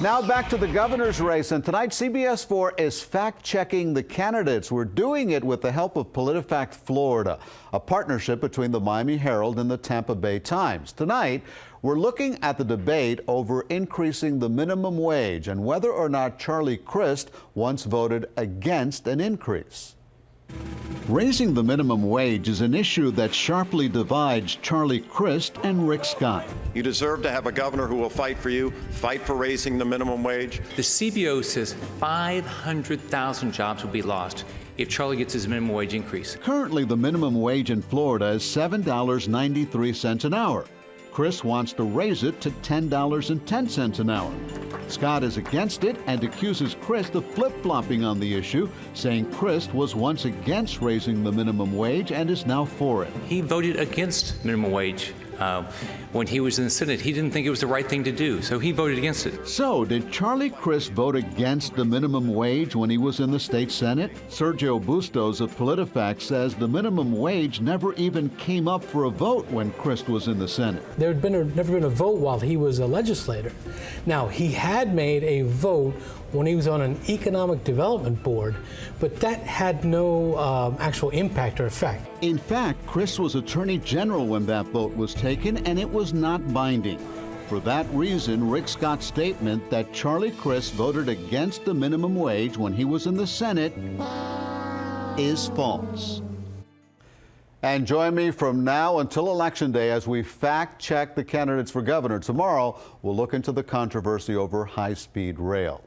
Now back to the governor's race, and tonight CBS 4 is fact-checking the candidates. We're doing it with the help of PolitiFact Florida, a partnership between the Miami Herald and the Tampa Bay Times. Tonight, we're looking at the debate over increasing the minimum wage and whether or not Charlie Crist once voted against an increase. Raising the minimum wage is an issue that sharply divides Charlie Crist and Rick Scott. You deserve to have a governor who will fight for you, fight for raising the minimum wage. The CBO says 500,000 jobs will be lost if Charlie gets his minimum wage increase. Currently, the minimum wage in Florida is $7.93 an hour. Crist wants to raise it to $10.10 an hour. Scott is against it and accuses Crist of flip-flopping on the issue, saying Crist was once against raising the minimum wage and is now for it. He voted against minimum wage when he was in the Senate. He didn't think it was the right thing to do, so he voted against it. So, did Charlie Crist vote against the minimum wage when he was in the state Senate? Sergio Bustos of PolitiFact says the minimum wage never even came up for a vote when Crist was in the Senate. There had never been a vote while he was a legislator. Now, he had made a vote when he was on an economic development board, but that had no actual impact or effect. In fact, Crist was Attorney General when that vote was taken, and it was not binding. For that reason, Rick Scott's statement that Charlie Crist voted against the minimum wage when he was in the Senate is false. And join me from now until Election Day as we fact-check the candidates for governor. Tomorrow, we'll look into the controversy over high-speed rail.